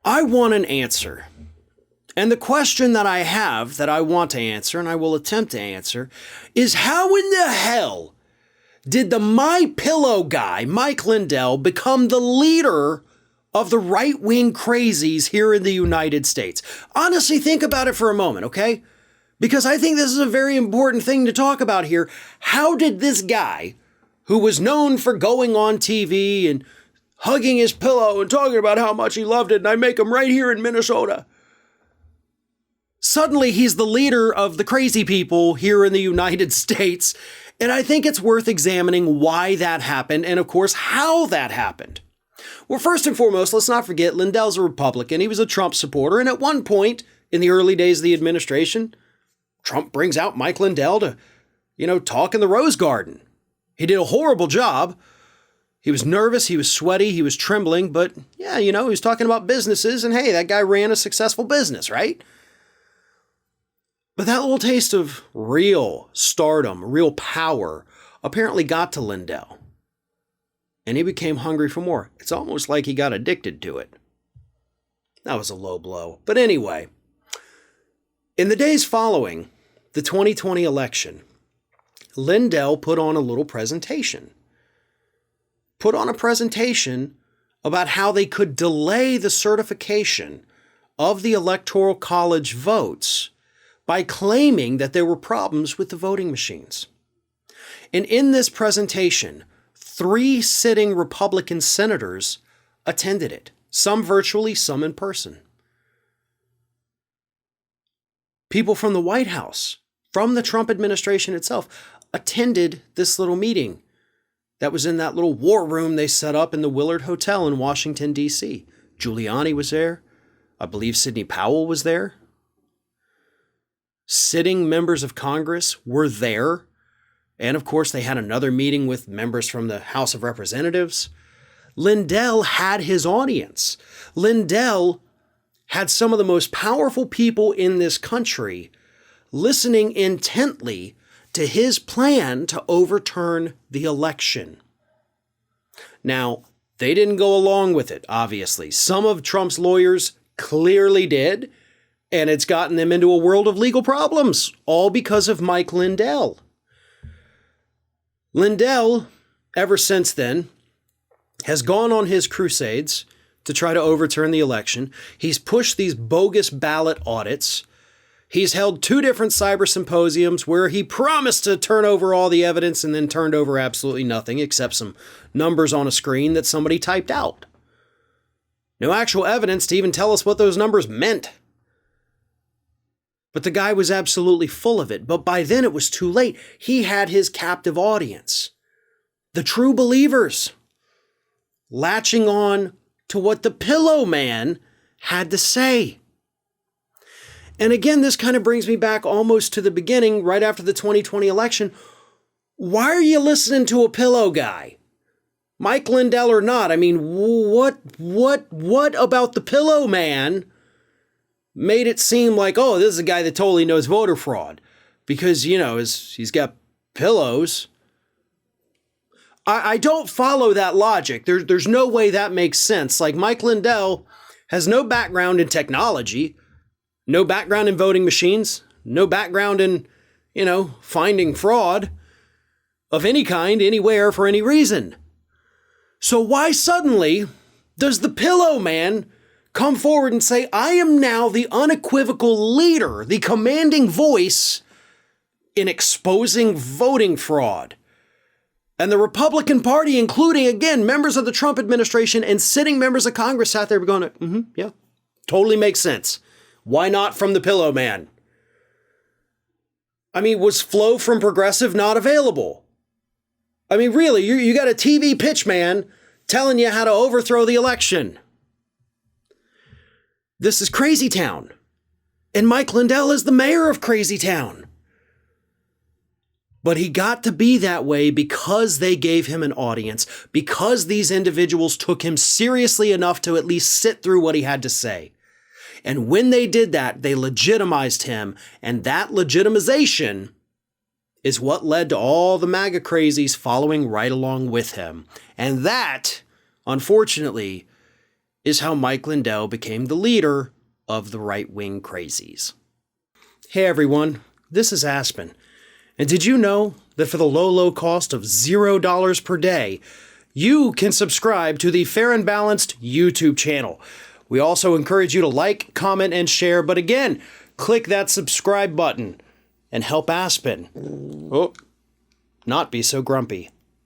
I want an answer. And the question that I have that I want to answer, and I will attempt to answer, is how in the hell did the MyPillow guy, Mike Lindell, become the leader of the right-wing crazies here in the United States? Honestly, think about it for a moment, okay? Because I think this is a very important thing to talk about here. How did this guy, who was known for going on TV and hugging his pillow and talking about how much he loved it, and I make him right here in Minnesota, suddenly he's the leader of the crazy people here in the United States? And I think it's worth examining why that happened and, of course, how that happened. Well, first and foremost, let's not forget Lindell's a Republican. He was a Trump supporter. And at one point in the early days of the administration, Trump brings out Mike Lindell to, talk in the Rose Garden. He did a horrible job. He was nervous. He was sweaty. He was trembling. But yeah, he was talking about businesses. And hey, that guy ran a successful business, right? But that little taste of real stardom, real power, apparently got to Lindell. And he became hungry for more. It's almost like he got addicted to it. That was a low blow. But anyway, in the days following the 2020 election, Lindell put on a little presentation. Put on a presentation about how they could delay the certification of the Electoral College votes by claiming that there were problems with the voting machines. And in this presentation, 3 sitting Republican senators attended it, some virtually, some in person. People from the White House, from the Trump administration itself, attended this little meeting that was in that little war room they set up in the Willard Hotel in Washington, D.C. Giuliani was there. I believe Sidney Powell was there. Sitting members of Congress were there. And of course, they had another meeting with members from the House of Representatives. Lindell had his audience. Lindell had some of the most powerful people in this country listening intently to his plan to overturn the election. Now, they didn't go along with it, obviously. Some of Trump's lawyers clearly did. And it's gotten them into a world of legal problems, all because of Mike Lindell. Lindell, ever since then, has gone on his crusades to try to overturn the election. He's pushed these bogus ballot audits. He's held 2 different cyber symposiums where he promised to turn over all the evidence and then turned over absolutely nothing except some numbers on a screen that somebody typed out. No actual evidence to even tell us what those numbers meant. But the guy was absolutely full of it. But by then it was too late. He had his captive audience. The true believers. Latching on to what the Pillow Man had to say. And again, this kind of brings me back almost to the beginning, right after the 2020 election. Why are you listening to a pillow guy? Mike Lindell or not? I mean, what about the Pillow Man made it seem like, oh, this is a guy that totally knows voter fraud because, he's got pillows. I don't follow that logic. There's no way that makes sense. Like, Mike Lindell has no background in technology, no background in voting machines, no background in, finding fraud of any kind, anywhere, for any reason. So why suddenly does the Pillow Man come forward and say, I am now the unequivocal leader, the commanding voice in exposing voting fraud? And the Republican Party, including, again, members of the Trump administration and sitting members of Congress, sat there going, yeah, totally makes sense. Why not from the Pillow Man? I mean, was Flo from Progressive not available? I mean, really, you got a TV pitch man telling you how to overthrow the election. This is Crazy Town. And Mike Lindell is the mayor of Crazy Town. But he got to be that way because they gave him an audience, because these individuals took him seriously enough to at least sit through what he had to say. And when they did that, they legitimized him. And that legitimization is what led to all the MAGA crazies following right along with him. And that, unfortunately, is how Mike Lindell became the leader of the right-wing crazies. Hey everyone, this is Aspen. And did you know that for the low cost of $0 per day, you can subscribe to the Fair and Balanced YouTube channel? We also encourage you to like, comment, and share, but again, click that subscribe button and help Aspen not be so grumpy.